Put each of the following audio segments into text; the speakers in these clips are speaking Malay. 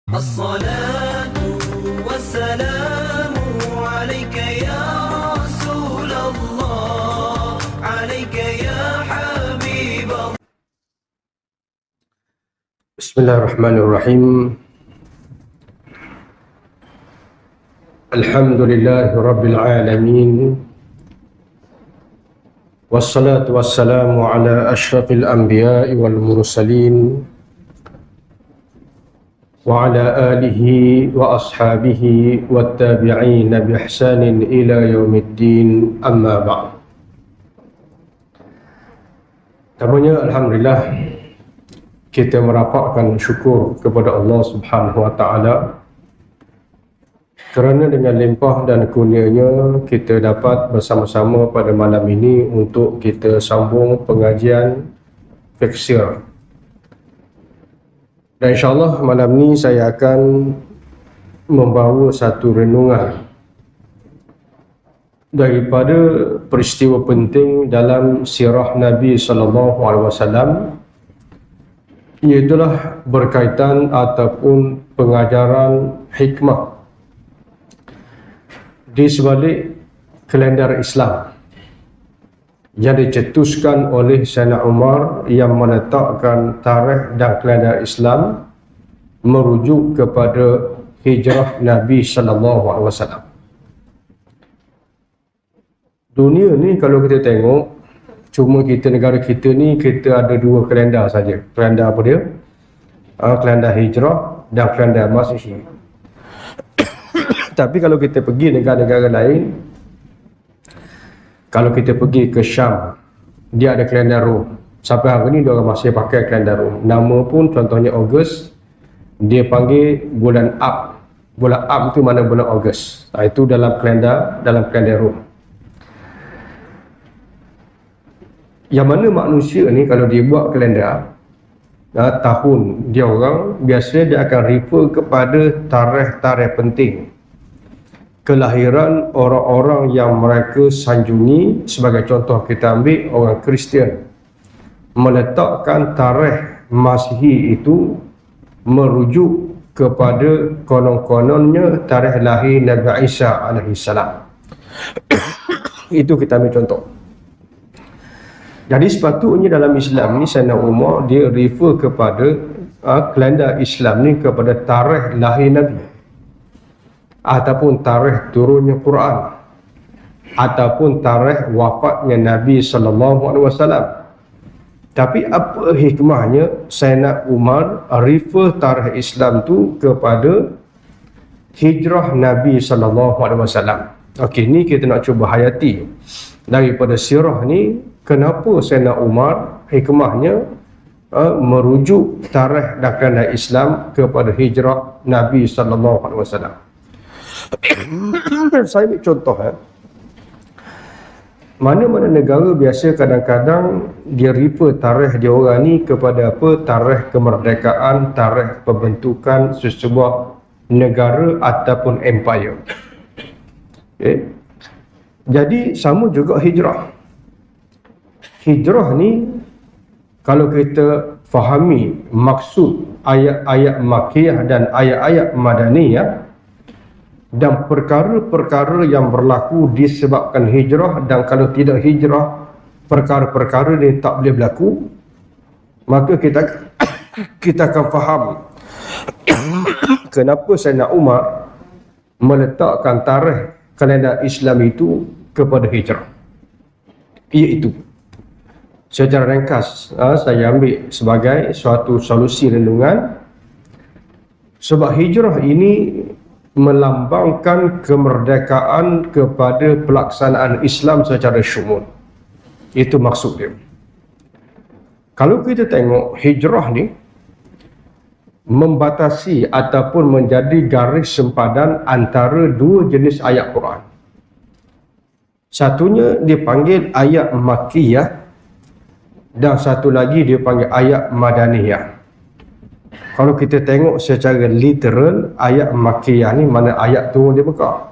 الصلاة والسلام عليك يا رسول الله عليك يا حبيب الله. بسم الله الرحمن الرحيم. الحمد لله رب العالمين، والصلاة والسلام على أشرف الأنبياء والمرسلين وعلى آله وأصحابه والتابعين بإحسان إلى يوم الدين، أما بعد. Pertamanya, Alhamdulillah, kita merapatkan syukur kepada Allah Subhanahu Wa Taala kerana dengan limpah dan kurnianya kita dapat bersama-sama pada malam ini untuk kita sambung pengajian fiqh sirah. Dan insyaAllah malam ni saya akan membawa satu renungan daripada peristiwa penting dalam sirah Nabi SAW, iaitulah berkaitan ataupun pengajaran hikmah di sebalik kalender Islam yang dicetuskan oleh Sayyidina Umar yang menetapkan tarikh dan kalender Islam merujuk kepada hijrah Nabi SAW. Dunia ni kalau kita tengok, cuma kita, negara kita ni, kita ada dua kalender saja. Kalender apa dia? Kalender hijrah dan kalender Masihi. Tapi kalau kita pergi negara-negara lain, kalau kita pergi ke Syam, dia ada kalender Rom. Sampai hari ni dia orang masih pakai kalender Rom. Nama pun contohnya Ogos, dia panggil bulan Ab. Bulan Ab tu mana bulan Ogos. Itu dalam kalender Rom. Yang mana manusia ni kalau dia buat kalender tahun dia orang, biasanya dia akan refer kepada tarikh-tarikh penting kelahiran orang-orang yang mereka sanjungi. Sebagai contoh kita ambil orang Kristian, meletakkan tarikh Masihi itu merujuk kepada konon-kononnya tarikh lahir Nabi Isa AS. Itu kita ambil contoh. Jadi sepatutnya dalam Islam ni, Sayyidina Umar dia refer kepada kalender Islam ni kepada tarikh lahir Nabi, ataupun tarikh turunnya Quran, ataupun tarikh wafatnya Nabi SAW. Tapi apa hikmahnya Sayyidina Umar refer tarikh Islam tu kepada hijrah Nabi SAW? Okey, ni kita nak cuba hayati daripada sirah ni. Kenapa Sayyidina Umar hikmahnya merujuk tarikh dan kalender Islam kepada hijrah Nabi SAW? Saya ambil contoh, mana-mana negara biasa kadang-kadang dia refer tarikh dia orang ni kepada apa? Tarikh kemerdekaan, tarikh pembentukan sesebuah negara ataupun empire. Okay. Jadi sama juga hijrah. Hijrah ni kalau kita fahami maksud ayat-ayat Makkiyah dan ayat-ayat Madaniyah dan perkara-perkara yang berlaku disebabkan hijrah, dan kalau tidak hijrah perkara-perkara ni tak boleh berlaku, maka kita akan faham kenapa Sayyidina Umar meletakkan tarikh kalender Islam itu kepada hijrah. Iaitu secara ringkas saya ambil sebagai suatu solusi renungan, sebab hijrah ini melambangkan kemerdekaan kepada pelaksanaan Islam secara syumul. Itu maksud dia. Kalau kita tengok, hijrah ni membatasi ataupun menjadi garis sempadan antara dua jenis ayat Quran. Satunya dipanggil ayat Makkiyah dan satu lagi dia panggil ayat Madaniyah. Kalau kita tengok secara literal, ayat Makkiyah ni mana ayat turun di Mekah.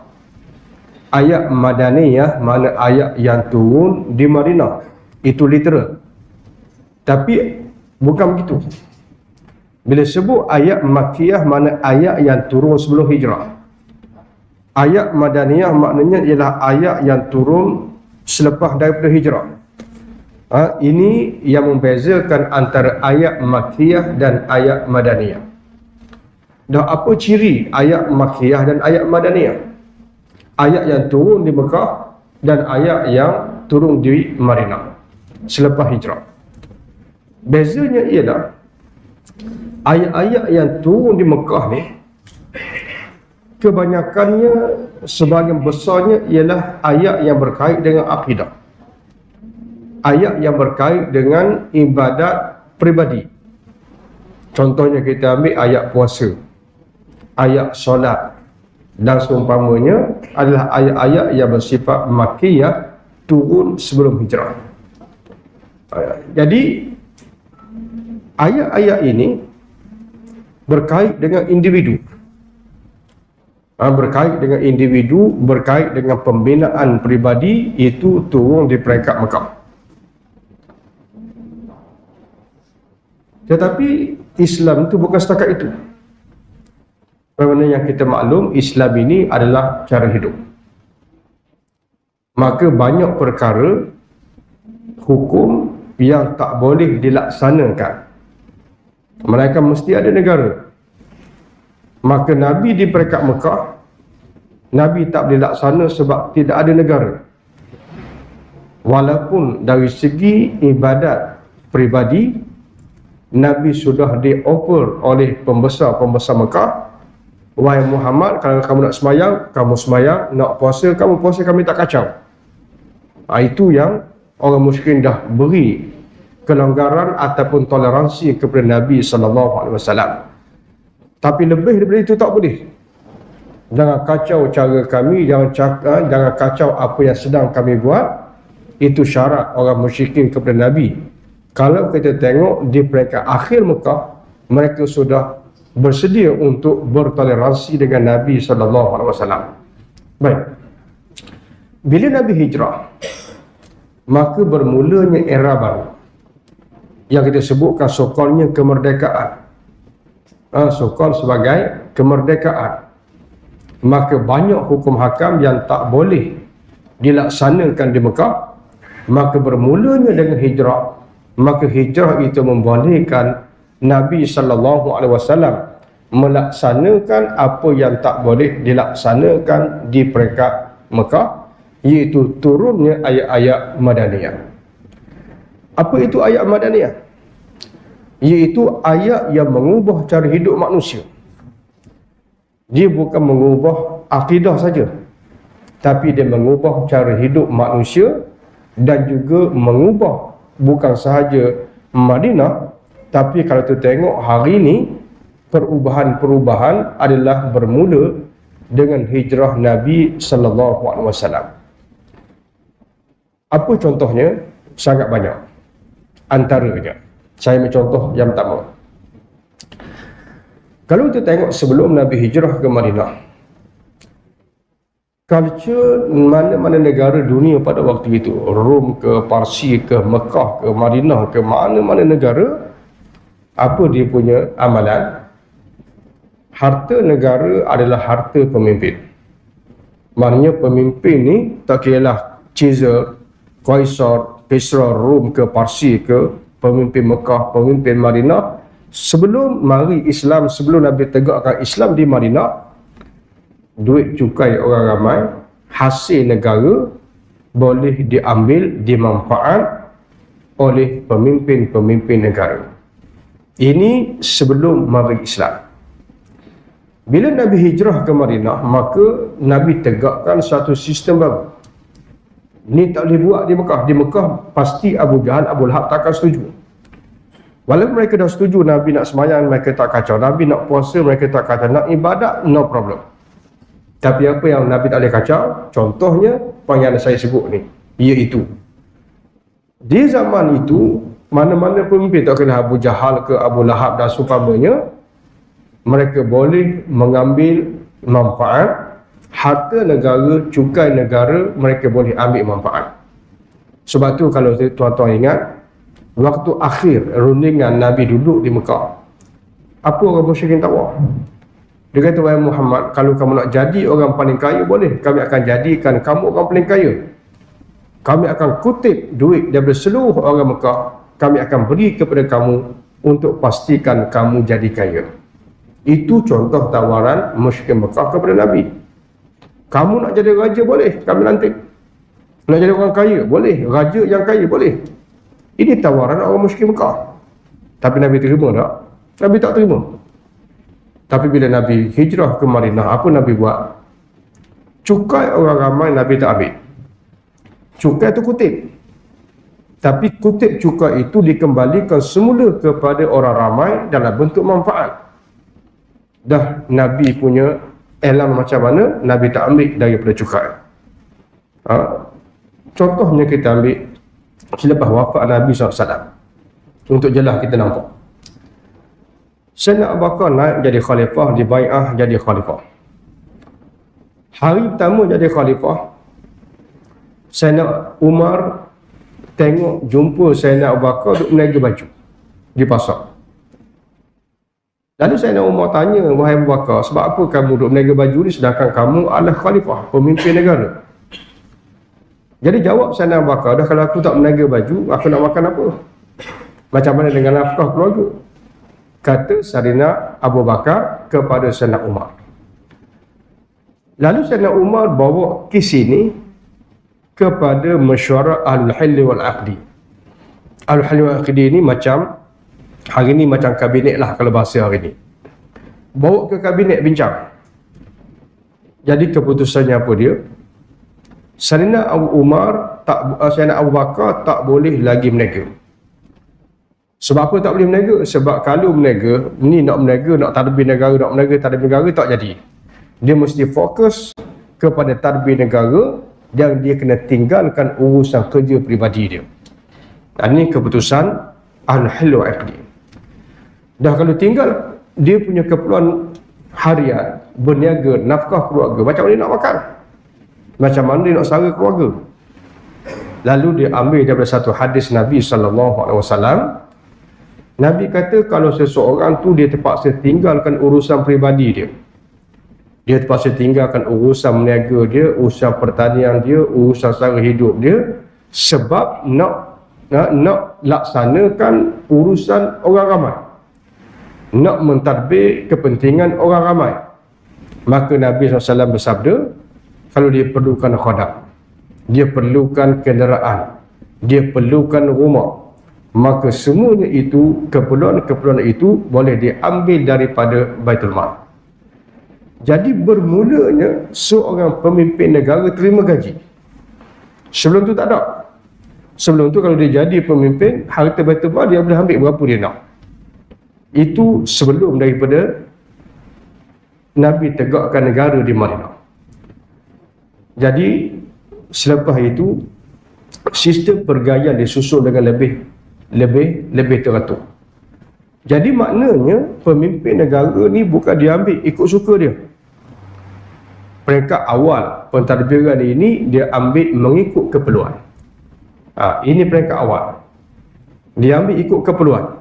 Ayat Madaniyah mana ayat yang turun di Madinah. Itu literal. Tapi bukan begitu. Bila sebut ayat Makkiyah, mana ayat yang turun sebelum hijrah. Ayat Madaniyah maknanya ialah ayat yang turun selepas daripada hijrah. Ini yang membezakan antara ayat Makkiyah dan ayat Madaniyah. Dan apa ciri ayat Makkiyah dan ayat Madaniyah? Ayat yang turun di Mekah dan ayat yang turun di Madinah selepas hijrah. Bezanya ialah ayat-ayat yang turun di Mekah ni kebanyakannya, sebahagian besarnya ialah ayat yang berkait dengan akidah, ayat yang berkait dengan ibadat peribadi. Contohnya kita ambil ayat puasa, ayat solat dan seumpamanya adalah ayat-ayat yang bersifat Makkiyah, turun sebelum hijrah. Jadi ayat-ayat ini berkait dengan individu, berkait dengan individu, berkait dengan pembinaan peribadi, itu turun di peringkat Mekah. Tetapi Islam itu bukan setakat itu. Kerana yang kita maklum, Islam ini adalah cara hidup. Maka banyak perkara hukum yang tak boleh dilaksanakan, mereka mesti ada negara. Maka Nabi di peringkat Mekah, Nabi tak boleh laksana sebab tidak ada negara. Walaupun dari segi ibadat peribadi, Nabi sudah di-offer oleh pembesar-pembesar Mekah, wahai Muhammad, kalau kamu nak semayang, kamu semayang, nak puasa, kamu puasa, kami tak kacau. Itu yang orang musyrikin dah beri kelonggaran ataupun toleransi kepada Nabi SAW. Tapi lebih daripada itu tak boleh. Jangan kacau cara kami, jangan kacau apa yang sedang kami buat. Itu syarat orang musyrikin kepada Nabi. Kalau kita tengok di peringkat akhir Mekah, mereka sudah bersedia untuk bertoleransi dengan Nabi SAW. Baik. Bila Nabi hijrah, maka bermulanya era baru yang kita sebutkan sokalnya kemerdekaan. Sokal sebagai kemerdekaan. Maka banyak hukum hakam yang tak boleh dilaksanakan di Mekah. Maka bermulanya dengan hijrah, maka hijrah itu membolehkan Nabi SAW melaksanakan apa yang tak boleh dilaksanakan di peringkat Mekah, iaitu turunnya ayat-ayat Madaniyah. Apa itu ayat Madaniyah? Iaitu ayat yang mengubah cara hidup manusia. Dia bukan mengubah akidah saja, tapi dia mengubah cara hidup manusia dan juga mengubah bukan sahaja Madinah, tapi kalau kita tengok hari ini, perubahan-perubahan adalah bermula dengan hijrah Nabi SAW. Apa contohnya? Sangat banyak. Antaranya, saya mencontoh yang pertama. Kalau kita tengok sebelum Nabi hijrah ke Madinah, culture mana-mana negara dunia pada waktu itu, Rom ke, Parsi ke, Mekah ke, Madinah ke, mana-mana negara, apa dia punya amalan? Harta negara adalah harta pemimpin. Maknanya pemimpin ni tak kiralah Caesar, Kaisar, Kisra, Rom ke, Parsi ke, pemimpin Mekah, pemimpin Madinah, sebelum mari Islam, sebelum Nabi tegakkan Islam di Madinah, duit cukai orang ramai, hasil negara boleh diambil, dimanfaat oleh pemimpin-pemimpin negara. Ini sebelum mari Islam. Bila Nabi hijrah ke Madinah, maka Nabi tegakkan satu sistem baru. Ini tak boleh buat di Mekah. Di Mekah pasti Abu Jahal, Abu Lahab takkan setuju. Walaupun mereka dah setuju Nabi nak sembahyang, mereka tak kacau. Nabi nak puasa, mereka tak kacau. Nak ibadat, no problem. Tapi apa yang Nabi tak boleh kacau, contohnya yang saya sebut ni, iaitu di zaman itu, mana-mana pemimpin, tak kena Abu Jahal ke, Abu Lahab dan seumpamanya, mereka boleh mengambil manfaat harta negara, cukai negara, mereka boleh ambil manfaat. Sebab tu kalau tuan-tuan ingat, waktu akhir rundingan Nabi duduk di Mekah, Apa orang musyrikin tawar? Dia kata, wahai Muhammad, kalau kamu nak jadi orang paling kaya, boleh. Kami akan jadikan kamu orang paling kaya. Kami akan kutip duit daripada seluruh orang Mekah. Kami akan beri kepada kamu untuk pastikan kamu jadi kaya. Itu contoh tawaran musyrikin Mekah kepada Nabi. Kamu nak jadi raja, boleh. Kami lantik. Nak jadi orang kaya, boleh. Raja yang kaya, boleh. Ini tawaran orang musyrikin Mekah. Tapi Nabi terima tak? Nabi tak terima. Tapi bila Nabi hijrah ke Madinah, apa Nabi buat? Cukai orang ramai Nabi tak ambil. Cukai itu kutip. Tapi kutip cukai itu dikembalikan semula kepada orang ramai dalam bentuk manfaat. Dah Nabi punya elam macam mana, Nabi tak ambil daripada cukai. Contohnya kita ambil selepas wafat Nabi SAW. Untuk jelas kita nampak. Sayyidina Abu Bakar naik jadi khalifah, dibai'ah jadi khalifah. Hari pertama jadi khalifah, Sayyidina Umar tengok jumpa Sayyidina Abu Bakar duduk meniaga baju di pasar. Lalu Sayyidina Umar tanya, wahai Abu Bakar, sebab apa kamu duduk meniaga baju ni sedangkan kamu adalah khalifah, pemimpin negara? Jadi jawab Sayyidina Abu Bakar, dah kalau aku tak meniaga baju, aku nak makan apa? Macam mana dengan nafkah keluarga? Kata Sayyidina Abu Bakar kepada Sayyidina Umar. Lalu Sayyidina Umar bawa kes ini kepada mesyuarat Al-Hilli wal-Aqdi. Al-Hilli wal-Aqdi ini macam, hari ni macam kabinet lah kalau bahasa hari ni. Bawa ke kabinet bincang. Jadi keputusannya apa dia? Sayyidina Sayyidina Abu Bakar tak boleh lagi meniaga. Sebab apa tak boleh meniaga? Sebab kalau meniaga, ni nak meniaga, nak tadbir negara, nak meniaga tadbir negara, tak jadi. Dia mesti fokus kepada tadbir negara dan dia kena tinggalkan urusan kerja peribadi dia. Dan ini keputusan Al-Hilli wal-Aqdi. Dah kalau tinggal dia punya keperluan harian, berniaga, nafkah keluarga, macam mana dia nak makan? Macam mana dia nak sara keluarga? Lalu dia ambil daripada satu hadis Nabi SAW. Nabi kata kalau seseorang tu dia terpaksa tinggalkan urusan peribadi dia. Dia terpaksa tinggalkan urusan meniaga dia, urusan pertanian dia, urusan sara hidup dia sebab nak laksanakan urusan orang ramai. Nak mentadbir kepentingan orang ramai. Maka Nabi SAW bersabda, kalau dia perlukan khadam, dia perlukan kenderaan, dia perlukan rumah, maka semuanya itu, keperluan-keperluan itu boleh diambil daripada Baitul Mal. Jadi bermulanya seorang pemimpin negara terima gaji. Sebelum tu tak ada. Sebelum tu kalau dia jadi pemimpin, harta Baitul Mal dia boleh ambil berapa dia nak. Itu sebelum daripada Nabi tegakkan negara di Madinah. Jadi selepas itu sistem pergayaan disusun dengan lebih teratur. Jadi maknanya pemimpin negara ni bukan diambil ikut suka dia. Peringkat awal pentadbiran ini dia ambil mengikut keperluan. Ini peringkat awal. Dia ambil ikut keperluan.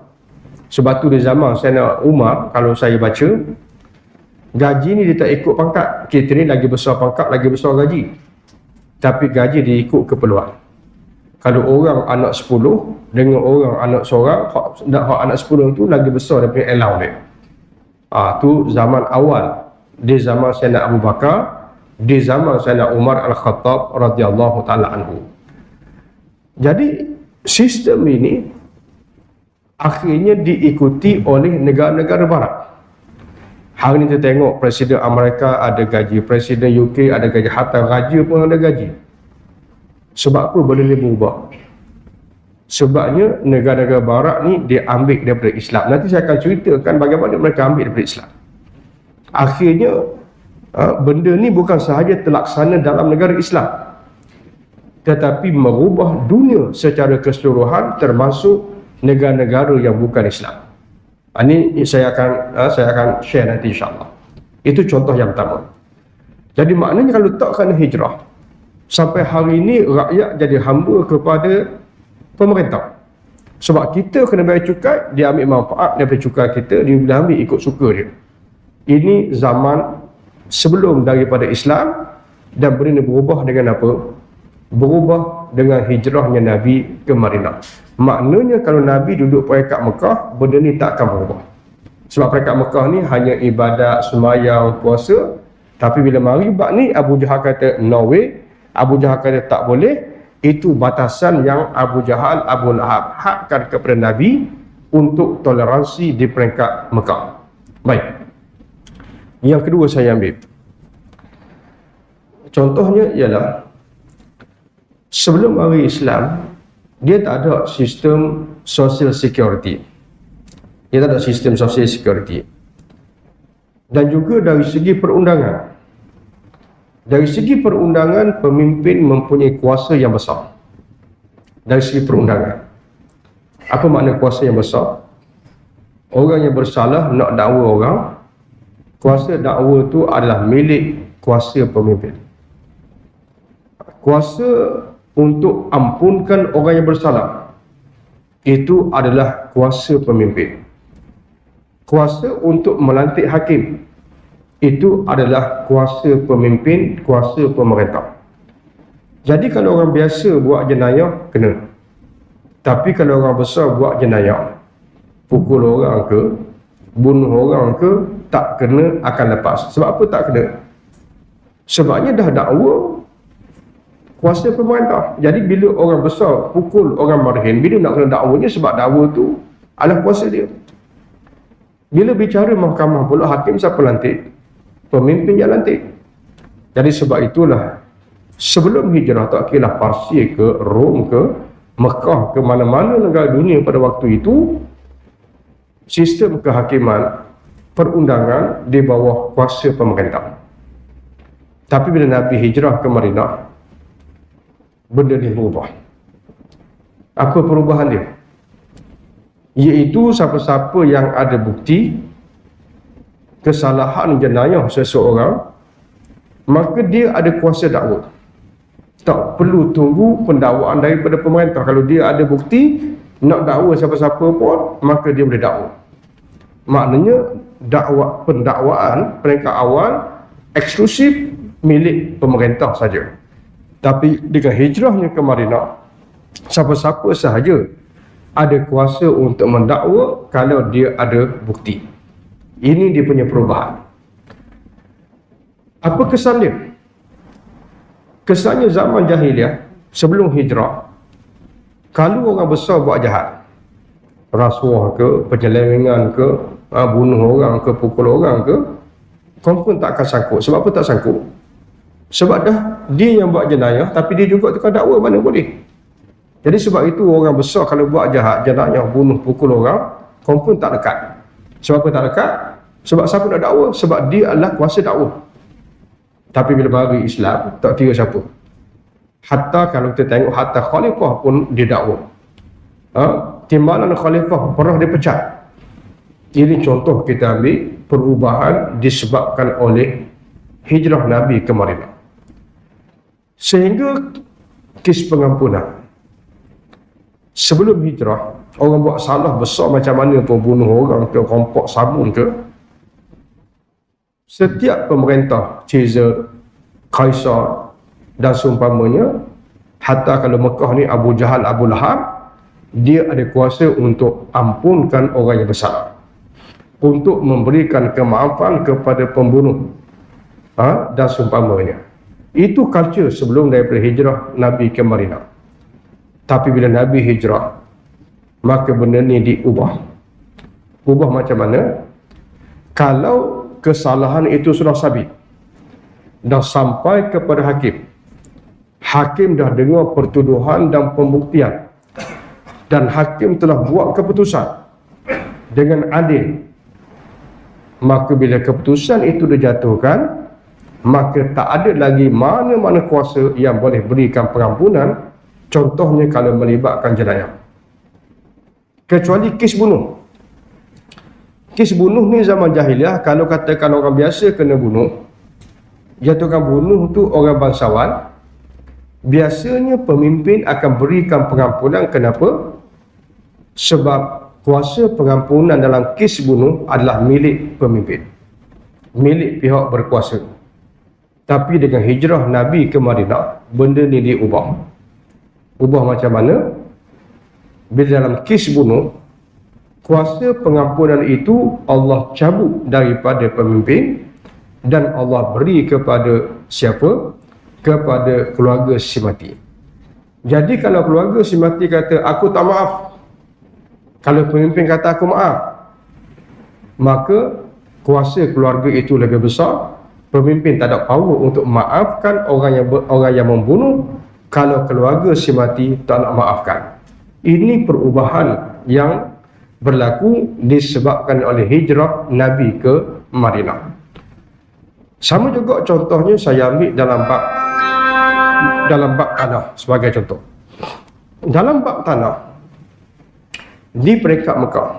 Sebab tu di zaman Sayyidina Umar, kalau saya baca, gaji ni dia tak ikut pangkat. Kita ni lagi besar pangkat, lagi besar gaji. Tapi gaji dia ikut keperluan. Kalau orang anak 10 dengan orang anak seorang, hak anak 10 tu lagi besar daripada allowance dia. Tu zaman awal. Di zaman Sayyidina Abu Bakar, di zaman Sayyidina Umar Al-Khattab radhiyallahu ta'ala anhu. Jadi sistem ini akhirnya diikuti oleh negara-negara barat. Hari ni kita tengok Presiden Amerika ada gaji, Presiden UK ada gaji, hatta raja pun ada gaji. Sebab apa benda ni berubah? Sebabnya negara-negara barat ni dia ambil daripada Islam. Nanti saya akan ceritakan bagaimana mereka ambil daripada Islam. Akhirnya benda ni bukan sahaja terlaksana dalam negara Islam, tetapi merubah dunia secara keseluruhan termasuk negara-negara yang bukan Islam. Ini saya akan share nanti insya-Allah. Itu contoh yang pertama. Jadi maknanya kalau takkan hijrah, sampai hari ini rakyat jadi hamba kepada pemerintah. Sebab kita kena bayar cukai, dia ambil manfaat daripada cukai kita, dia boleh ambil ikut suka dia. Ini zaman sebelum daripada Islam, dan benda ni berubah dengan apa? Berubah dengan hijrahnya Nabi ke Madinah. Maknanya kalau Nabi duduk peringkat Mekah, benda ni tak akan berubah. Sebab peringkat Mekah ni hanya ibadat, sembahyang, puasa. Tapi bila mari bab ni, Abu Jahal kata no way, Abu Jahal kata tak boleh. Itu batasan yang Abu Jahal, Abu Lahab hakkan kepada Nabi untuk toleransi di peringkat Mekah. Baik. Yang kedua saya ambil, contohnya ialah sebelum hari Islam, dia tak ada sistem social security. Dia tak ada sistem social security. Dan juga dari segi perundangan. Dari segi perundangan, pemimpin mempunyai kuasa yang besar. Dari segi perundangan. Apa makna kuasa yang besar? Orang yang bersalah nak dakwa orang, kuasa dakwa tu adalah milik kuasa pemimpin. Kuasa untuk ampunkan orang yang bersalah, itu adalah kuasa pemimpin. Kuasa untuk melantik hakim, itu adalah kuasa pemimpin, kuasa pemerintah. Jadi kalau orang biasa buat jenayah, kena. Tapi kalau orang besar buat jenayah, pukul orang ke, bunuh orang ke, tak kena, akan lepas. Sebab apa tak kena? Sebabnya dah dakwa kuasa pemerintah. Jadi bila orang besar pukul orang marhin, bila nak kena dakwanya, sebab dakwa tu adalah kuasa dia. Bila bicara mahkamah pula, hakim siapa lantik? Pemimpin yang lantik. Jadi sebab itulah sebelum hijrah, tak kira Parsi ke, Rom ke, Mekah ke, mana-mana negara dunia pada waktu itu, sistem kehakiman, perundangan di bawah kuasa pemerintah. Tapi bila Nabi hijrah ke Madinah, benda ni berubah. Apa perubahan dia? Iaitu siapa-siapa yang ada bukti kesalahan jenayah seseorang, maka dia ada kuasa dakwa. Tak perlu tunggu pendakwaan daripada pemerintah. Kalau dia ada bukti nak dakwa siapa-siapa pun, maka dia boleh dakwa. Maknanya pendakwaan peringkat awal eksklusif milik pemerintah saja. Tapi dengan hijrahnya ke Madinah, siapa-siapa sahaja ada kuasa untuk mendakwa kalau dia ada bukti. Ini dia punya perubahan. Apa kesan dia? Kesannya zaman jahiliah, sebelum hijrah, kalau orang besar buat jahat, rasuah ke, penyelewengan ke, bunuh orang ke, pukul orang ke, confirm tak akan sangkut. Sebab apa tak sangkut? Sebab dah dia yang buat jenayah, tapi dia juga tukar dakwa, mana boleh. Jadi sebab itu orang besar kalau buat jahat, jenayah, bunuh, pukul orang, confirm tak dekat. Sebab apa tak dekat? Sebab siapa nak dakwa? Sebab dia adalah kuasa dakwa. Tapi bila mari Islam, tak kira siapa. Hatta kalau kita tengok, hatta khalifah pun dia dakwa. Timbalan khalifah pernah dipecat. Ini contoh kita ambil perubahan disebabkan oleh hijrah Nabi ke Madinah. Sehingga kes pengampunan. Sebelum hijrah, orang buat salah besar macam mana pun, bunuh orang ke, rompok sabun ke, setiap pemerintah, Caesar, Kaisar dan seumpamanya, hatta kalau Mekah ni Abu Jahal, Abu Lahab, dia ada kuasa untuk ampunkan orang yang bersalah, untuk memberikan kemaafan kepada pembunuh dan seumpamanya. Itu culture sebelum daripada hijrah Nabi ke Madinah. Tapi bila Nabi hijrah, maka benda ni diubah. Ubah macam mana? Kalau kesalahan itu sudah sabit, dah sampai kepada hakim, hakim dah dengar pertuduhan dan pembuktian, dan hakim telah buat keputusan dengan adil, maka bila keputusan itu dijatuhkan, maka tak ada lagi mana-mana kuasa yang boleh berikan pengampunan. Contohnya kalau melibatkan jenayah, kecuali kes bunuh. Kes bunuh ni zaman jahiliah, kalau katakan orang biasa kena bunuh, jatuhkan bunuh tu orang bangsawan, biasanya pemimpin akan berikan pengampunan. Kenapa? Sebab kuasa pengampunan dalam kes bunuh adalah milik pemimpin, milik pihak berkuasa. Tapi dengan hijrah Nabi ke Madinah, benda ni diubah. Ubah macam mana? Bila dalam kes bunuh, kuasa pengampunan itu Allah cabut daripada pemimpin dan Allah beri kepada siapa? Kepada keluarga si mati. Jadi kalau keluarga si mati kata aku tak maaf, kalau pemimpin kata aku maaf, maka kuasa keluarga itu lebih besar. Pemimpin tak ada power untuk maafkan orang yang membunuh kalau keluarga si mati tak nak maafkan. Ini perubahan yang berlaku disebabkan oleh hijrah Nabi ke Madinah. Sama juga contohnya saya ambil dalam bab tanah sebagai contoh. Dalam bab tanah di peringkat Mekah,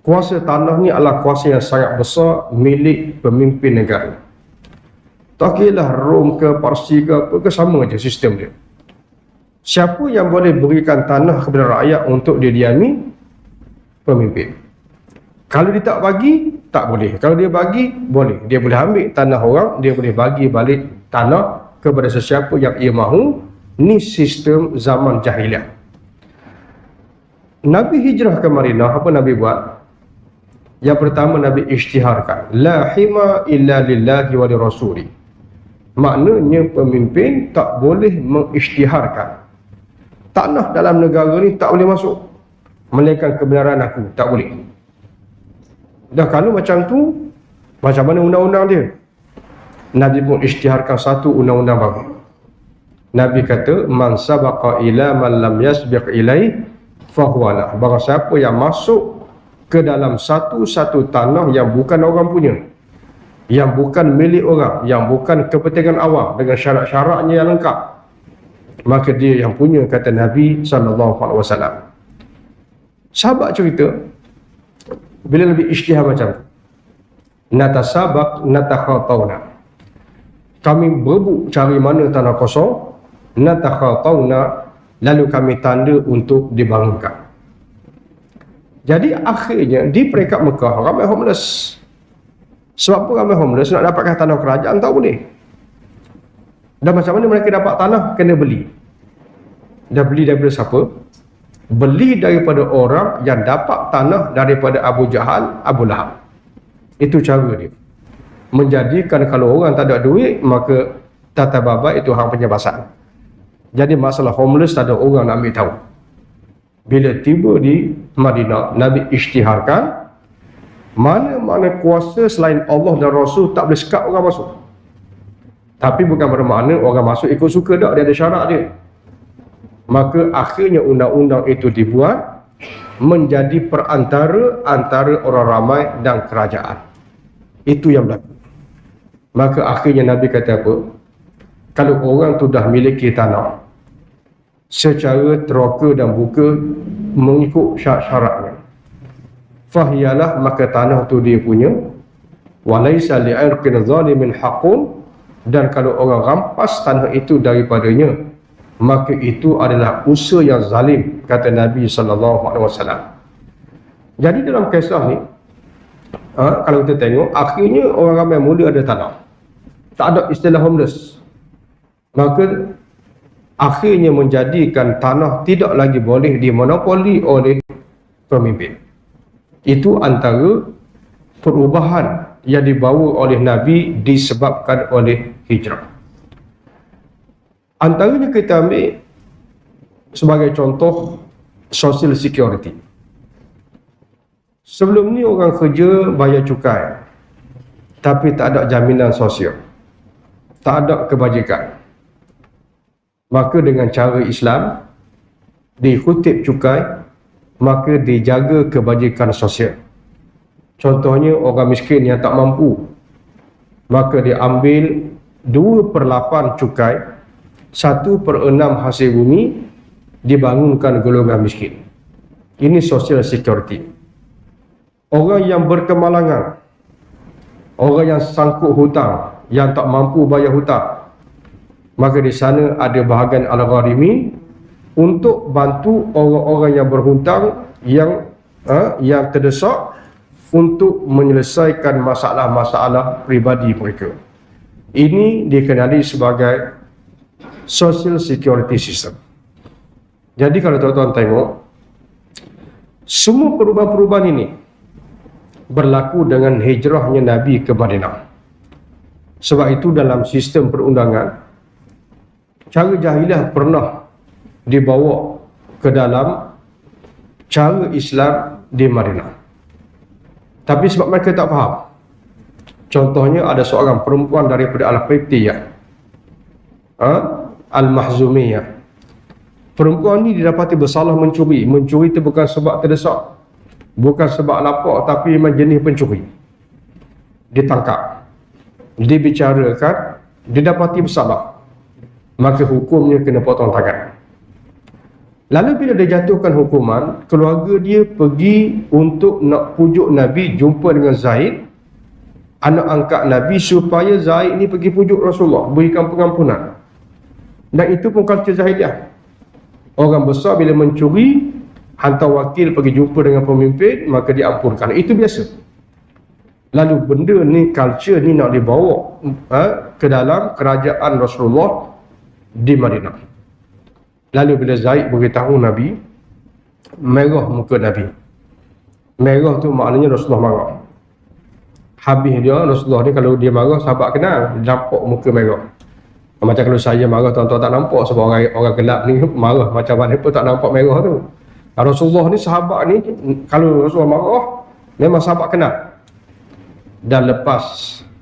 kuasa tanah ni adalah kuasa yang sangat besar milik pemimpin negara. Tak kira Rom ke Parsi ke apa ke, sama je sistem dia. Siapa yang boleh berikan tanah kepada rakyat untuk didiami? Pemimpin. Kalau dia tak bagi, tak boleh. Kalau dia bagi, boleh. Dia boleh ambil tanah orang, dia boleh bagi balik tanah kepada sesiapa yang ia mahu. Ni sistem zaman jahiliah. Nabi hijrah ke Madinah, apa Nabi buat? Yang pertama Nabi isytiharkan, la hima illa lillahi wa lirasuli. Maknanya pemimpin tak boleh mengisytiharkan tanah dalam negara ni tak boleh masuk melainkan kebenaran aku, tak boleh. Dah kalau macam tu, macam mana undang-undang dia? Nabi pun isytiharkan satu undang-undang baru. Nabi kata, man sabaqa ila man lam yasbiq ilaih fahuwa lah. Barang siapa yang masuk ke dalam satu-satu tanah yang bukan orang punya, yang bukan milik orang, yang bukan kepentingan awam dengan syarat-syaratnya yang lengkap, maka dia yang punya, kata Nabi SAW. Sahabat cerita, bila Nabi isytihar macam tu, natasabaq natakhatawna, kami berebut cari mana tanah kosong, natakhatawna, lalu kami tanda untuk dibangunkan. Jadi akhirnya di peringkat Mekah ramai homeless. Sebab apa ramai homeless? Nak dapatkan tanah kerajaan tak boleh. Dan macam mana mereka dapat tanah? Kena beli. Dah beli daripada siapa? Beli daripada orang yang dapat tanah daripada Abu Jahal, Abu Lahab. Itu cara dia. Menjadikan kalau orang tak ada duit, maka tata baba itu hang penyebasan. Jadi masalah homeless tak ada orang nak ambil tahu. Bila tiba di Madinah, Nabi isytiharkan, mana-mana kuasa selain Allah dan Rasul tak boleh sekat orang masuk. Tapi bukan bermakna orang masuk ikut suka tak, dia ada syarat dia. Maka akhirnya undang-undang itu dibuat menjadi perantara antara orang ramai dan kerajaan. Itu yang berlaku. Maka akhirnya Nabi kata apa? Kalau orang tu dah miliki tanah secara teroka dan buka mengikut syarat-syaratnya, fahiyalah, maka tanah tu dia punya. Walaysa li'irqin zalimin haqqun, dan kalau orang rampas tanah itu daripadanya, maka itu adalah usaha yang zalim, kata Nabi SAW. Jadi dalam kisah ni, kalau kita tengok, akhirnya orang ramai mula ada tanah, tak ada istilah homeless. Maka akhirnya menjadikan tanah tidak lagi boleh dimonopoli oleh pemimpin. Itu antara perubahan yang dibawa oleh Nabi disebabkan oleh hijrah. Antaranya kita ambil sebagai contoh social security. Sebelum ni orang kerja bayar cukai, tapi tak ada jaminan sosial, tak ada kebajikan. Maka dengan cara Islam, dikutip cukai, maka dijaga kebajikan sosial. Contohnya orang miskin yang tak mampu, maka dia ambil 2/8 cukai, 1/6 hasil bumi, dibangunkan golongan miskin. Ini social security. Orang yang berkemalangan, orang yang sangkut hutang, yang tak mampu bayar hutang, maka di sana ada bahagian al-gharimin, untuk bantu orang-orang yang berhutang yang terdesak untuk menyelesaikan masalah-masalah pribadi mereka. Ini dikenali sebagai social security system. Jadi kalau tuan-tuan tengok, semua perubahan-perubahan ini berlaku dengan hijrahnya Nabi ke Madinah. Sebab itu dalam sistem perundangan, cara jahiliah pernah dibawa ke dalam cara Islam di Madinah. Tapi sebab mereka tak faham. Contohnya ada seorang perempuan daripada Al-Qibtiyah, Al-Mahzumiyah. Perempuan ni didapati bersalah mencuri. Mencuri itu bukan sebab terdesak, bukan sebab lapar, tapi memang jenis pencuri. Ditangkap, dibicarakan, didapati bersalah, maka hukumnya kena potong tangan. Lalu bila dia jatuhkan hukuman, keluarga dia pergi untuk nak pujuk Nabi, jumpa dengan Zaid, anak angkat Nabi, supaya Zaid ni pergi pujuk Rasulullah, berikan pengampunan. Dan itu pun culture jahiliah. Orang besar bila mencuri, hantar wakil pergi jumpa dengan pemimpin, maka diampunkan. Itu biasa. Lalu benda ni, culture ni nak dibawa ke dalam kerajaan Rasulullah di Madinah. Lalu bila Zaid beritahu Nabi, merah muka Nabi. Merah tu maknanya Rasulullah marah. Habis dia, Rasulullah ni kalau dia marah, sahabat kenal, nampak muka merah. Macam kalau saya marah, tuan-tuan tak nampak, sebab orang gelap ni marah macam mana pun tak nampak merah tu. Rasulullah ni, sahabat ni, kalau Rasulullah marah, memang sahabat kenal. Dan lepas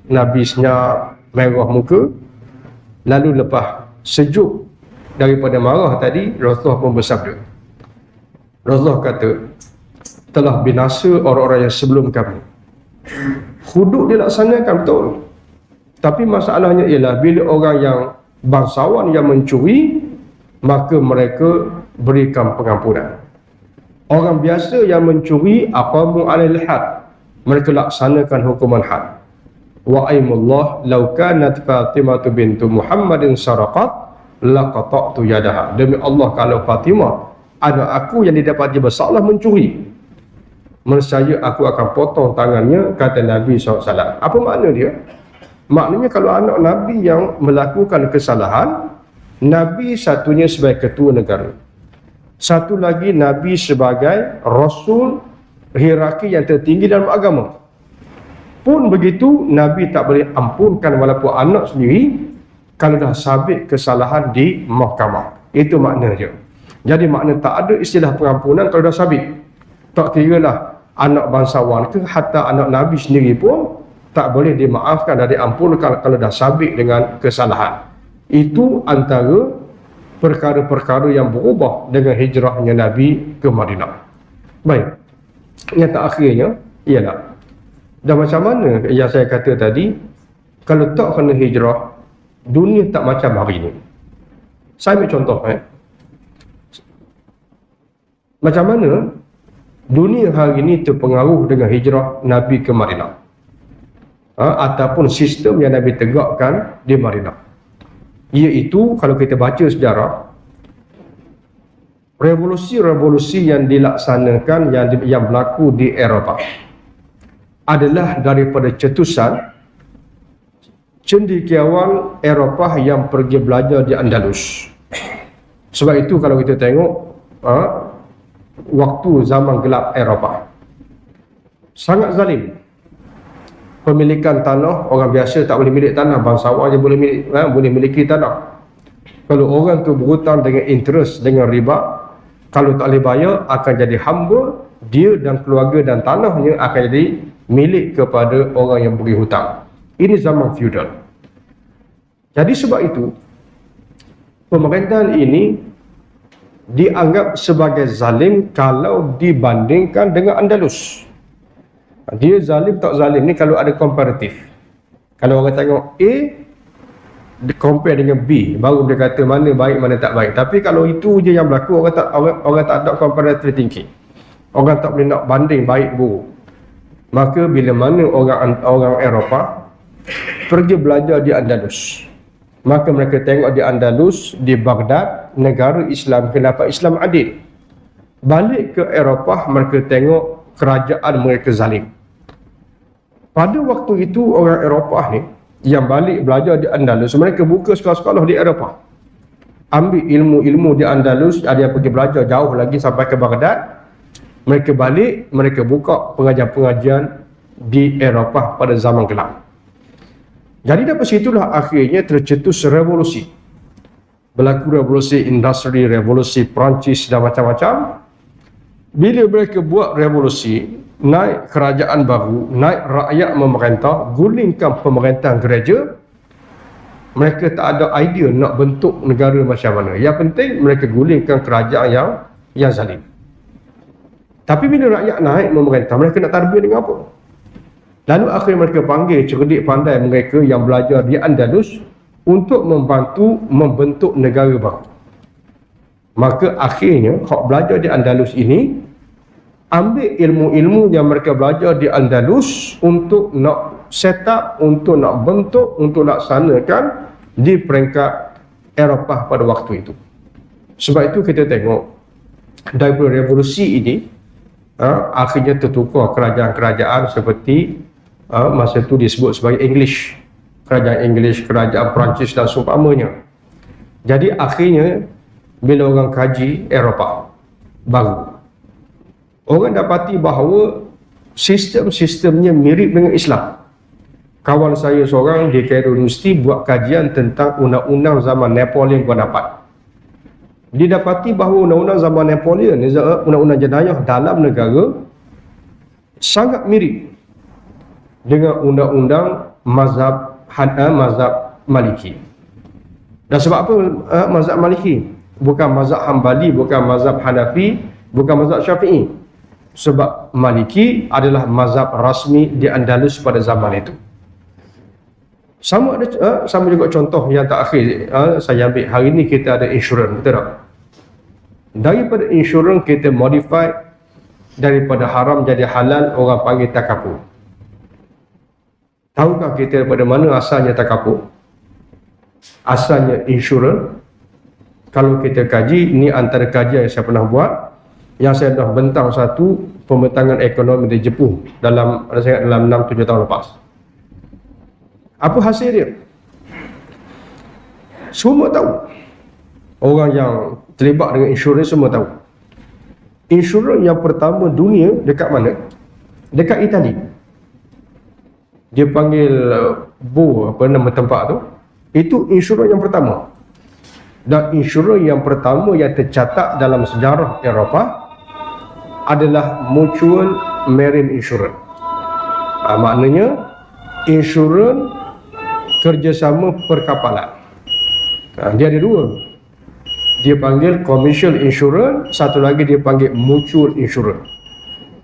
Nabi senyap merah muka, lalu lepas sejuk daripada marah tadi, Rasulullah pun bersabda. Rasulullah kata, telah binasa orang-orang yang sebelum kami. Hudud dilaksanakan betul. Tapi masalahnya ialah bila orang yang bangsawan yang mencuri, maka mereka berikan pengampunan. Orang biasa yang mencuri, aqamu alal had, mereka laksanakan hukuman had. Wa aimullah law kanat Fatimah bintu Muhammadin saraqat laqata'tu yadaha. Demi Allah, kalau Fatimah anak aku yang didapati bersalah mencuri, nescaya aku akan potong tangannya, kata Nabi SAW. Apa makna dia? Maknanya kalau anak Nabi yang melakukan kesalahan, Nabi satunya sebagai ketua negara, satu lagi Nabi sebagai Rasul, hierarki yang tertinggi dalam agama. Pun begitu, Nabi tak boleh ampunkan walaupun anak sendiri kalau dah sabit kesalahan di mahkamah. Itu makna dia. Jadi makna tak ada istilah pengampunan kalau dah sabit. Tak kira lah anak bangsawan ke, hatta anak Nabi sendiri pun tak boleh dimaafkan dan diampunkan kalau dah sabit dengan kesalahan. Itu antara perkara-perkara yang berubah dengan hijrahnya Nabi ke Madinah. Baik, yang terakhirnya ialah, dan macam mana yang saya kata tadi, kalau tak kena hijrah, dunia tak macam hari ini. Saya ambil contoh. Macam mana dunia hari ini terpengaruh dengan hijrah Nabi ke Madinah, ataupun sistem yang Nabi tegakkan di Madinah. Iaitu, kalau kita baca sejarah, revolusi-revolusi yang dilaksanakan, yang berlaku di Eropah adalah daripada cetusan cendekiawan Eropah yang pergi belajar di Andalus. Sebab itu kalau kita tengok waktu zaman gelap Eropah, sangat zalim. Pemilikan tanah, orang biasa tak boleh milik tanah, bangsawan je boleh miliki tanah. Kalau orang tu berhutang dengan interest, dengan riba, kalau tak boleh bayar, akan jadi hamba, dia dan keluarga dan tanahnya akan jadi milik kepada orang yang beri hutang. Ini zaman feudal. Jadi sebab itu, pemerintahan ini dianggap sebagai zalim kalau dibandingkan dengan Andalus. Dia zalim tak zalim ni kalau ada komparatif. Kalau orang tengok A, compare dengan B, baru dia kata mana baik mana tak baik. Tapi kalau itu je yang berlaku, orang tak ada comparative thinking. Orang tak boleh nak banding baik buruk. Maka bila mana orang Eropah pergi belajar di Andalus, maka mereka tengok di Andalus, di Baghdad, negara Islam, khilafah Islam adil. Balik ke Eropah, mereka tengok kerajaan mereka zalim. Pada waktu itu orang Eropah ni yang balik belajar di Andalus, mereka buka sekolah-sekolah di Eropah, ambil ilmu-ilmu di Andalus. Ada yang pergi belajar jauh lagi sampai ke Baghdad. Mereka balik, mereka buka pengajian-pengajian di Eropah pada zaman gelap. Jadi dari situlah akhirnya tercetus revolusi. Berlaku revolusi industri, revolusi Perancis dan macam-macam. Bila mereka buat revolusi, naik kerajaan baru, naik rakyat memerintah, gulingkan pemerintahan gereja, mereka tak ada idea nak bentuk negara macam mana. Yang penting mereka gulingkan kerajaan yang zalim. Tapi bila rakyat naik memerintah, mereka nak tarbiyah dengan apa? Lalu akhirnya mereka panggil cerdik pandai mereka yang belajar di Andalus untuk membantu membentuk negara baru. Maka akhirnya hak belajar di Andalus ini ambil ilmu-ilmu yang mereka belajar di Andalus untuk nak set up, untuk nak bentuk, untuk laksanakan di peringkat Eropah pada waktu itu. Sebab itu kita tengok daripada revolusi ini akhirnya tertukar kerajaan-kerajaan seperti masa itu disebut sebagai English, kerajaan English, kerajaan Perancis dan seumpamanya. Jadi akhirnya bila orang kaji Eropah baru, orang dapati bahawa sistem-sistemnya mirip dengan Islam. Kawan saya seorang di Cairo University buat kajian tentang undang-undang zaman Napoleon Bonaparte. Dia dapati bahawa undang-undang zaman Napoleon, undang-undang jenayah dalam negara sangat mirip dengan undang-undang mazhab Maliki. Dan sebab apa mazhab Maliki? Bukan mazhab Hambali, bukan mazhab Hanafi, bukan mazhab Syafi'i. Sebab Maliki adalah mazhab rasmi di Andalus pada zaman itu. Sama juga contoh yang terakhir saya ambil hari ini, kita ada insurans, betul tak? Daripada insurans kita modify daripada haram jadi halal, orang panggil takaful. Tahukah kita daripada mana asalnya takaful? Asalnya insurans, kalau kita kaji, ini antara kajian yang saya pernah buat, yang saya dah bentang satu pembentangan ekonomi di Jepun dalam 6-7 tahun lepas. Apa hasil dia? Semua tahu. Orang yang terlibat dengan insurans semua tahu. Insurans yang pertama dunia dekat mana? Dekat Itali. Dia panggil Bo, apa nama tempat tu? Itu insurans yang pertama. Dan insurans yang pertama yang tercatat dalam sejarah Eropah adalah Mutual Marine Insurance. Maknanya insurans kerjasama perkapalan. Dia ada dua. Dia panggil commercial insurance, satu lagi dia panggil mutual insurance.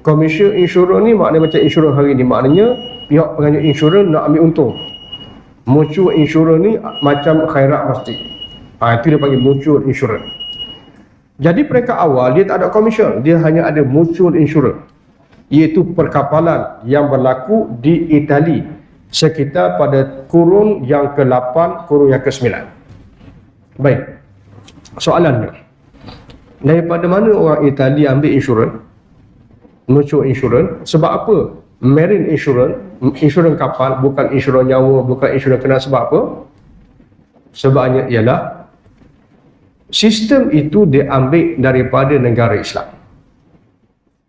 Commercial insurance ni maknanya macam insurans hari ni, maknanya pihak penganjur insurans nak ambil untung. Mutual insurance ni macam khairat masjid. Itu dia panggil mutual insurance. Jadi peringkat awal dia tak ada commercial, dia hanya ada mutual insurance, iaitu perkapalan yang berlaku di Itali sekitar pada kurun yang ke-8, kurun yang ke-9. Baik, soalannya, daripada mana orang Itali ambil insurans, mutual insurance? Sebab apa? Marine insurance, insurans kapal, bukan insurans nyawa, bukan insurans kena. Sebab apa? Sebabnya ialah sistem itu diambil daripada negara Islam.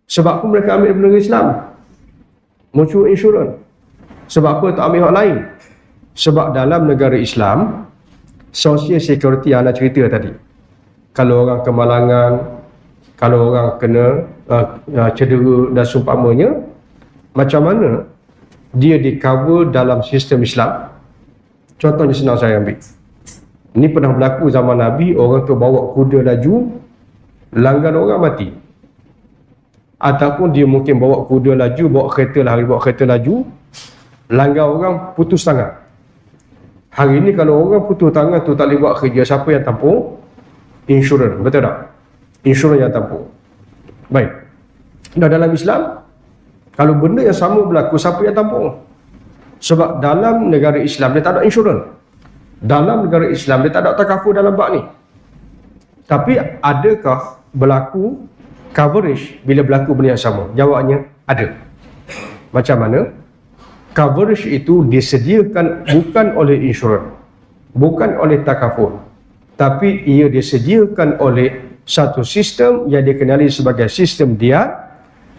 Sebab apa mereka ambil daripada negara Islam? Mutual insurance. Sebab apa tak ambil hak lain? Sebab dalam negara Islam, social security yang anda cerita tadi, kalau orang kemalangan, kalau orang kena cedera dan seumpamanya, macam mana dia di cover dalam sistem Islam? Contohnya senang saya ambil. Ini pernah berlaku zaman Nabi, orang tu bawa kuda laju, langgan orang mati. Ataupun dia mungkin bawa kuda laju, bawa kereta laju, langgar orang putus tangan. Hari ini kalau orang putus tangan tu tak boleh buat kerja, siapa yang tampung? Insurans, betul tak? Insurans yang tampung. Baik. Dan dalam Islam, kalau benda yang sama berlaku, siapa yang tampung? Sebab dalam negara Islam dia tak ada insurans. Dalam negara Islam dia tak ada takaful dalam bab ni. Tapi adakah berlaku coverage bila berlaku benda yang sama? Jawabnya ada. Macam mana? Coverage itu disediakan bukan oleh insurans, bukan oleh takaful, tapi ia disediakan oleh satu sistem yang dikenali sebagai sistem dia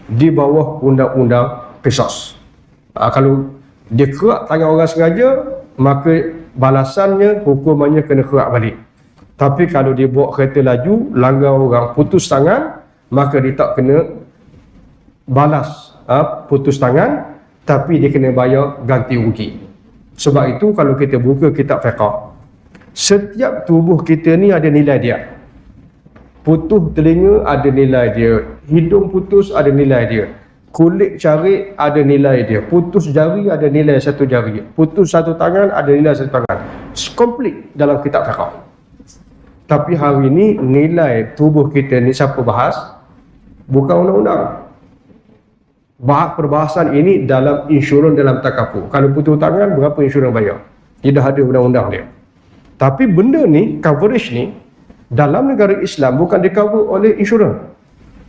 di bawah undang-undang qisas. Kalau dia kerak tangan orang sengaja, maka balasannya, hukumannya kena kerak balik. Tapi kalau dia bawa kereta laju, langgar orang, putus tangan, maka dia tak kena balas putus tangan, tapi dia kena bayar ganti rugi. Sebab itu kalau kita buka kitab fiqh, setiap tubuh kita ni ada nilai dia. Putus telinga ada nilai dia, hidung putus ada nilai dia, kulit carik ada nilai dia, putus jari ada nilai satu jari, putus satu tangan ada nilai satu tangan. Komplit dalam kitab fiqh. Tapi hari ini nilai tubuh kita ni siapa bahas? Bukan undang-undang. Perbahasan ini dalam insurans, dalam takaful. Kalau putus tangan, berapa insurans bayar? Tidak ada undang-undang dia. Tapi benda ni, coverage ni, dalam negara Islam bukan di cover oleh insurans,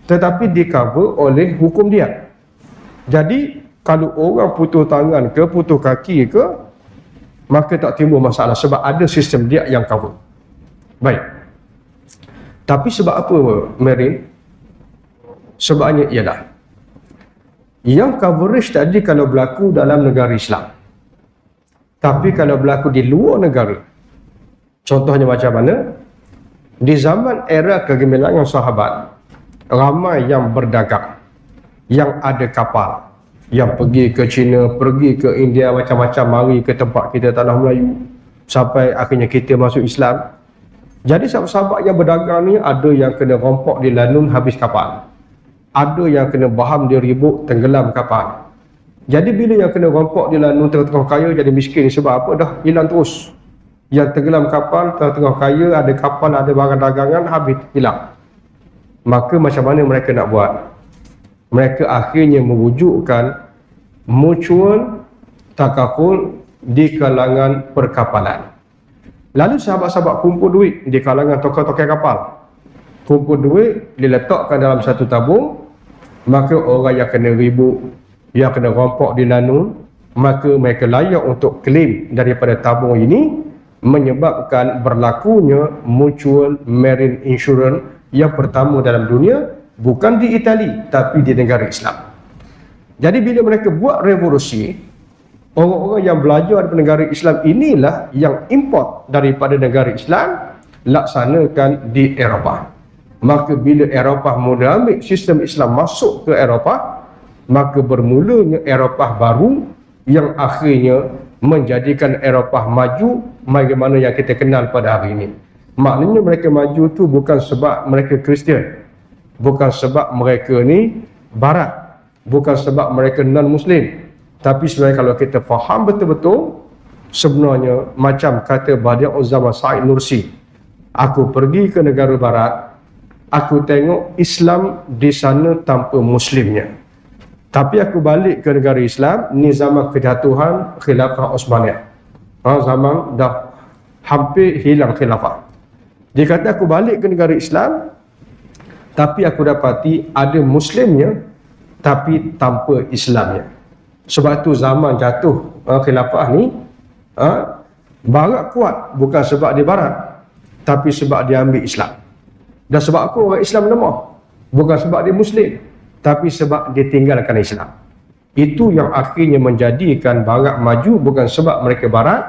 tetapi di cover oleh hukum dia. Jadi kalau orang putus tangan ke putus kaki ke, maka tak timbul masalah sebab ada sistem dia yang cover. Baik. Tapi sebab apa, Marin? Sebabnya ialah yang coverage tadi kalau berlaku dalam negara Islam, tapi kalau berlaku di luar negara, contohnya macam mana? Di zaman era kegemilangan sahabat, ramai yang berdagang, yang ada kapal, yang pergi ke China, pergi ke India, macam-macam, mari ke tempat kita tanah Melayu, sampai akhirnya kita masuk Islam. Jadi sahabat-sahabat yang berdagang ni, ada yang kena rompok di lanun habis kapal, ada yang kena baham dia ribut tenggelam kapal. Jadi bila yang kena rompok di lanun tengah-tengah kaya jadi miskin, sebab apa? Dah hilang terus. Yang tenggelam kapal, tengah-tengah kaya, ada kapal, ada barang dagangan, habis hilang. Maka macam mana mereka nak buat? Mereka akhirnya mewujudkan mutual takaful di kalangan perkapalan. Lalu sahabat-sahabat kumpul duit di kalangan tokoh-tokoh kapal. Kumpul duit, diletakkan dalam satu tabung, maka orang yang kena ribut, yang kena rompok di lanun, maka mereka layak untuk claim daripada tabung ini, menyebabkan berlakunya mutual marine insurance yang pertama dalam dunia, bukan di Itali tapi di negara Islam. Jadi bila mereka buat revolusi, orang-orang yang belajar daripada negara Islam inilah yang import daripada negara Islam laksanakan di Eropah. Maka bila Eropah mula ambil sistem Islam masuk ke Eropah, maka bermulanya Eropah baru yang akhirnya menjadikan Eropah maju bagaimana yang kita kenal pada hari ini. Maknanya mereka maju tu bukan sebab mereka Kristian, bukan sebab mereka ni Barat, bukan sebab mereka non-Muslim, tapi sebenarnya kalau kita faham betul-betul, sebenarnya macam kata Badi'uz Zaman Said Nursi, aku pergi ke negara Barat, aku tengok Islam di sana tanpa Muslimnya. Tapi aku balik ke negara Islam, ni zaman kejatuhan Khilafah Osmaniyah. Zaman dah hampir hilang khilafah. Dia kata aku balik ke negara Islam, tapi aku dapati ada Muslimnya, tapi tanpa Islamnya. Sebab tu zaman jatuh khilafah ni, Barat kuat bukan sebab dia Barat, tapi sebab dia ambil Islam. Dan sebab aku orang Islam lemah, bukan sebab dia Muslim, tapi sebab dia tinggalkan Islam. Itu yang akhirnya menjadikan Barat maju, bukan sebab mereka Barat,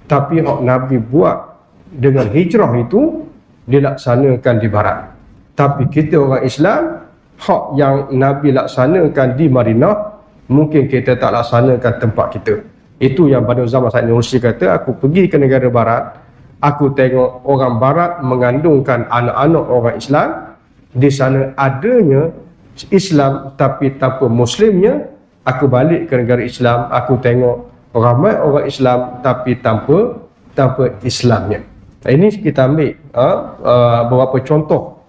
tapi hak Nabi buat dengan hijrah itu dilaksanakan di Barat. Tapi kita orang Islam, hak yang Nabi laksanakan di Madinah, mungkin kita tak laksanakan tempat kita. Itu yang pada zaman Said Nursi kata, aku pergi ke negara Barat, aku tengok orang Barat mengandungkan anak-anak orang Islam, di sana adanya Islam tapi tanpa Muslimnya. Aku balik ke negara Islam, aku tengok ramai orang Islam tapi tanpa Islamnya. Ini kita ambil beberapa contoh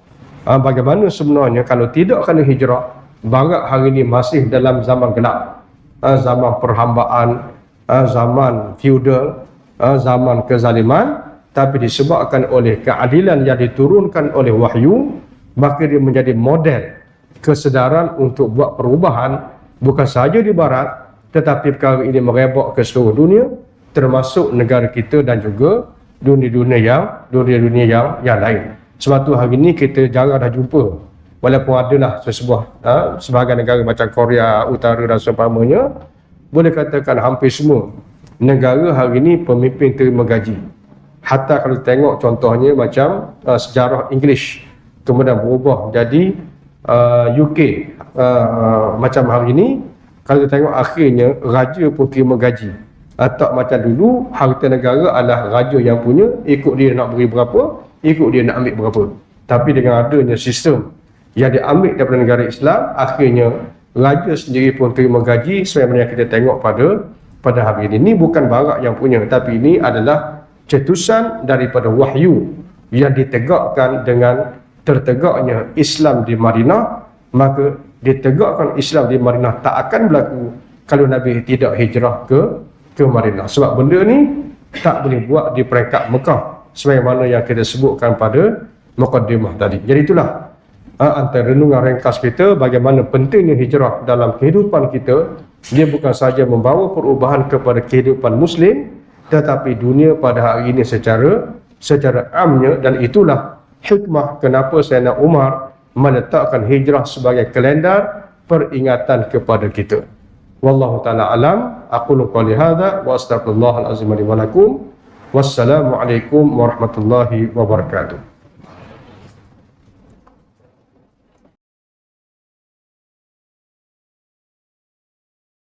bagaimana sebenarnya kalau tidak kerana hijrah, Barat hari ini masih dalam zaman gelap, zaman perhambaan, zaman feudal, zaman kezaliman, tapi disebabkan oleh keadilan yang diturunkan oleh wahyu, maka dia menjadi model kesedaran untuk buat perubahan bukan sahaja di barat, tetapi perkara ini merebak ke seluruh dunia, termasuk negara kita dan juga dunia-dunia yang lain. Sebab tu hari ni kita jarang dah jumpa, walaupun adalah sebahagian negara macam Korea Utara dan seumpamanya, boleh katakan hampir semua negara hari ni pemimpin terima gaji. Hatta kalau tengok contohnya macam sejarah English kemudian berubah jadi UK, macam hari ini kalau tengok akhirnya raja pun terima gaji. Tak macam dulu harta negara adalah raja yang punya, ikut dia nak beri berapa, ikut dia nak ambil berapa. Tapi dengan adanya sistem yang diambil daripada negara Islam, akhirnya raja sendiri pun terima gaji sebagaimana yang kita tengok pada hari ini. Ini bukan barak yang punya, tapi ini adalah cetusan daripada wahyu yang ditegakkan dengan tertegaknya Islam di Madinah. Maka ditegakkan Islam di Madinah tak akan berlaku kalau Nabi tidak hijrah ke Madinah. Sebab benda ni tak boleh buat di peringkat Mekah sebagaimana yang kita sebutkan pada mukaddimah tadi. Jadi itulah antara renungan ringkas kita bagaimana pentingnya hijrah dalam kehidupan kita. Dia bukan sahaja membawa perubahan kepada kehidupan Muslim, tetapi dunia pada hari ini secara amnya. Dan itulah hikmah kenapa Sayyidina Umar meletakkan hijrah sebagai kalender peringatan kepada kita. Wallahu ta'ala alam. Aqulu qali hadza wa astaghfirullahal azim li wa lakum. Wassalamu alaikum warahmatullahi wabarakatuh.